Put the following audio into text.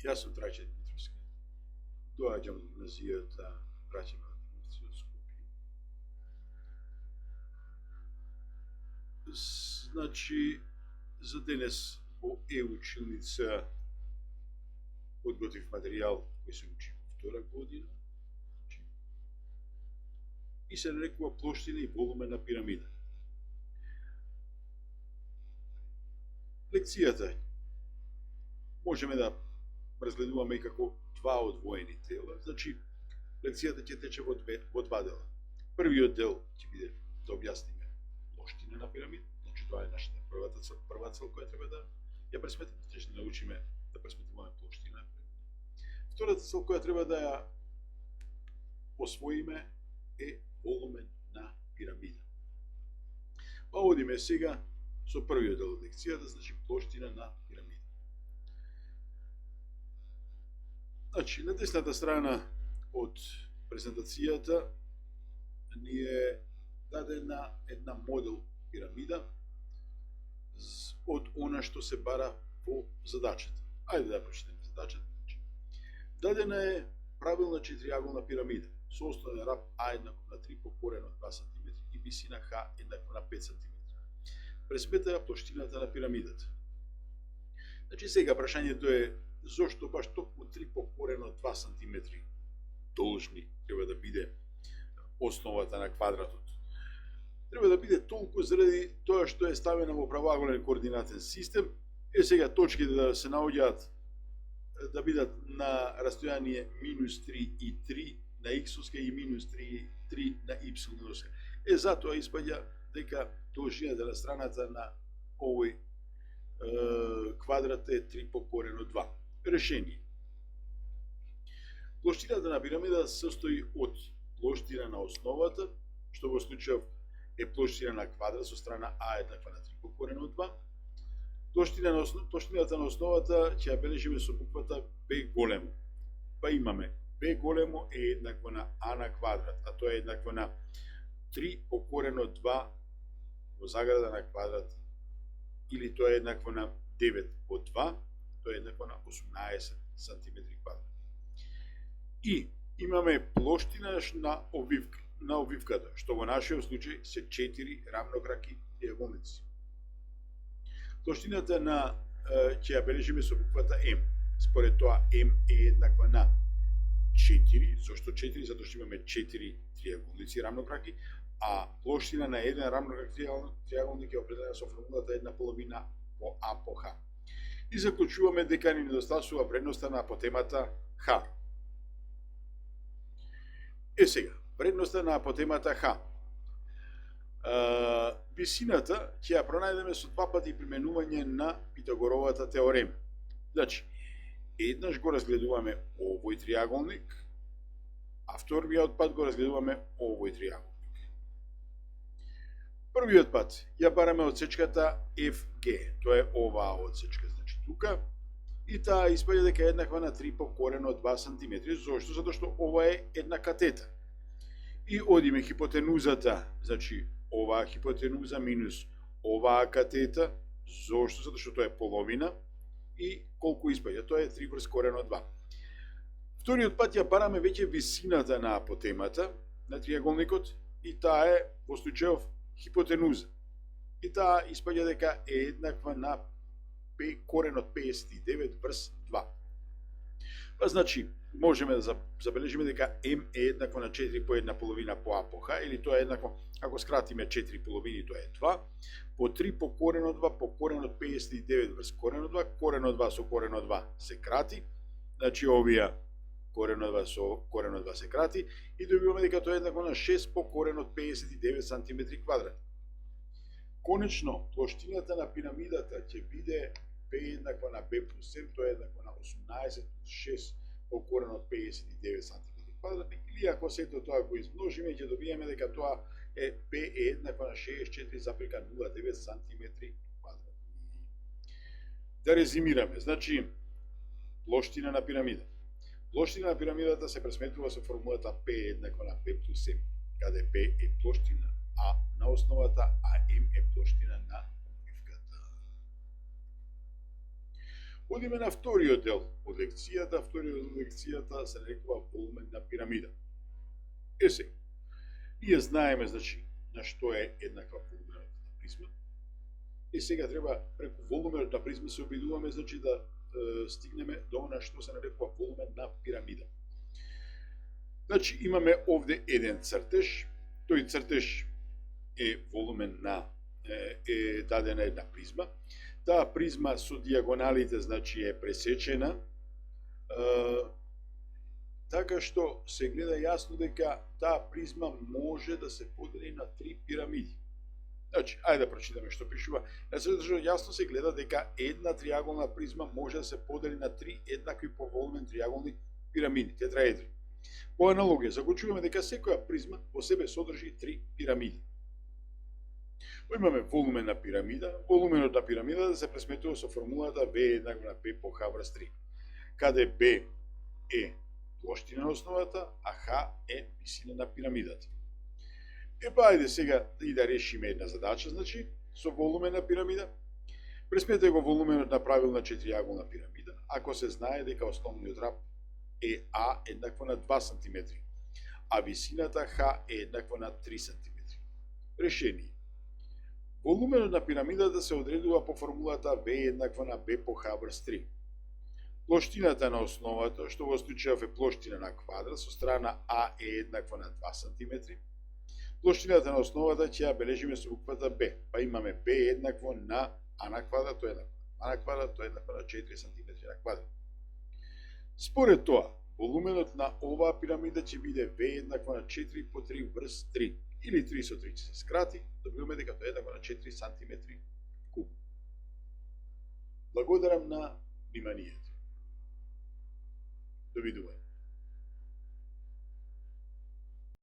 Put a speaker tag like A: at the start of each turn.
A: Јас сум Трајче Дмитровски. Доаѓам од гимназијата Браќа Младеновци од Скопје. Значи, за денес во училница подготвив материјал кој се учи во втора година. И се нарекува плоштина и волумен на пирамида. Лекцијата можеме да разгледуваме и како два одвоени дела. Значи, лекцијата ќе тече во два дела. Првиот дел ќе биде да објасниме плоштина на пирамида. Значи, тоа е нашата прва цел која треба да ја пресметиме. Значи, да научиме да пресметуваме плоштина на пирамида. Втората цел која треба да ја освоиме е волумен на пирамида. Па одиме сега со првиот дел од лекцијата, значи плоштина на пирамида. Значи, на десната страна од презентацијата ни е дадена една модел пирамида од она што се бара во задачата. Ајде да прочитаме задачата. Дадена е правилна четириаголна пирамида со основен раб А еднакво на 3 по корен од 2 см и висина Х еднакво на 5 см. Пресметаја плоштината на пирамидата. Значи, сега прашањето е зошто баш токму 3 по корен од 2 см должни треба да биде основата на квадратот. Треба да биде толку заради тоа што е ставена во правоаголен координатен систем. Сега точките да се наоѓаат да бидат на растојание -3 и 3 на x-оска и -3 и 3 на y-оска. Затоа испаѓа дека должината на страната на овој квадрат е 3 по корен од 2. Решение. Плоштината на пирамида се состои од плоштина на основата, што во случајов е плоштина на квадрат со страна А еднаква на 3 по корен од 2. Плоштината на основата ќе ја бележиме со буквата Б големо. Па имаме Б големо е еднакво на А на квадрат, а тоа е еднакво на 3 по корен од 2 во заграда на квадрат, или тоа е еднакво на 9 по 2, тоа е еднакво на 18 см квадрат. И имаме плоштина на обвивката, што во нашиот случај се 4 рамнокраки триаголници. Плоштината на ќе ја бележиме со буквата М. Според тоа М е еднаква на 4, зашто 4? Затоа што имаме 4 триаголници рамнокраки, а плоштина на еден рамнокрак триаголник е определена со формулата 1/2 по А по Х. И заклучуваме дека ни недостасува вредноста на апотемата Х. Сега, вредноста на апотемата Х. Висината ќе ја пронајдеме со два пати применување на Питагоровата теорема. Значи, еднаш го разгледуваме овој триаголник, а вториот пат го разгледуваме овој триаголник. Првиот пат ја бараме одсечката FG, тоа е оваа одсечка, значи тука, и таа испаѓа дека е еднаква на 3 по корен од 2 см. Зошто? Затоа што ова е една катета. И одиме хипотенузата, значи оваа хипотенуза минус оваа катета, зошто? Затоа што тоа е половина, и колку испаѓа? Тоа е 3 врз корен од 2. Вториот пат ја бараме веќе висината на апотемата на триаголникот, и таа е во случајов хипотенуза. И таа испаѓа дека е еднаква на корен од 59 врз 2. Па значи, можеме да забележиме дека М е еднакво на 4 по 1/2 по А по Х, или тоа е еднакво, ако скратиме 4 половини, тоа е 2, по 3 по корен од 2 по корен од 59 врз корен од 2, корен од 2 со корен од 2 се крати, значи овие корен од 2 со корен од 2 се крати, и добиваме дека тоа е еднакво на 6 по корен од 59 см квадрат. Конечно, плоштината на пирамидата ќе биде Б еднаква на Б плюс 7, тоа е еднакво на 18 плюс 6 по корен од 59 см квадрат, или ако сето тоа го измножиме, ќе добиеме дека тоа е Б е еднаква на 64,09 см квадрат. Да резимираме, значи, плоштина на пирамида. Плоштина на пирамидата се пресметува со формулата P еднаква на P плюс M, каде P е плоштина А на основата, а М е плоштина на обвивката. Одиме на вториот дел од лекцијата. Вториот дел од лекцијата се нарекува волумен на пирамида. Сега, ние знаеме, значи, на што е еднаква волуменот на призма. Сега треба преку волуменот на призма се обидуваме, значи, да стигнеме до она што се нарекува волумен на пирамида. Значи, имаме овде еден цртеж. Тој цртеж е волумен на е дадена една призма. Таа призма со диагоналите, значи, е пресечена, така што се гледа јасно дека таа призма може да се подели на три пирамиди. Значи, ајде да прочитаме што пишува. Јасно се гледа дека една триаголна призма може да се подели на три еднакви по волумен триаголни пирамиди, тетраедри. По аналогија, заклучуваме дека секоја призма во себе содржи три пирамиди. Имаме волумен на пирамида. Волуменот на пирамида да се пресметува со формулата V еднакво на P по H врз 3, каде B е плоштина на основата, а H е висина на пирамидата. Ајде сега и да решиме една задача, значи, со волумен на пирамида. Пресметете го волуменот на правилна четириаголна пирамида, ако се знае дека основниот раб е А еднакво на 2 см, а висината H е еднакво на 3 см. Решение. Волуменот на пирамидата се одредува по формулата V еднаква на B по H врз 3. Плоштината на основата, што во случајов е плоштина на квадрат, со страна А е еднаква на 2 см. Плоштината на основата ќе ја бележиме со буквата B, па имаме B еднакво на А на квадрат, тоа е еднакво на А на квадрат, тоа е еднакво на 4 см на квадрат. Според тоа, волуменот на оваа пирамида ќе биде V еднакво на 4 по 3 врз 3, или 3 со 3 ќе се скрати, добиваме дека тоа е еднакво на 4 см куб. Благодарам на вниманието. Довидување.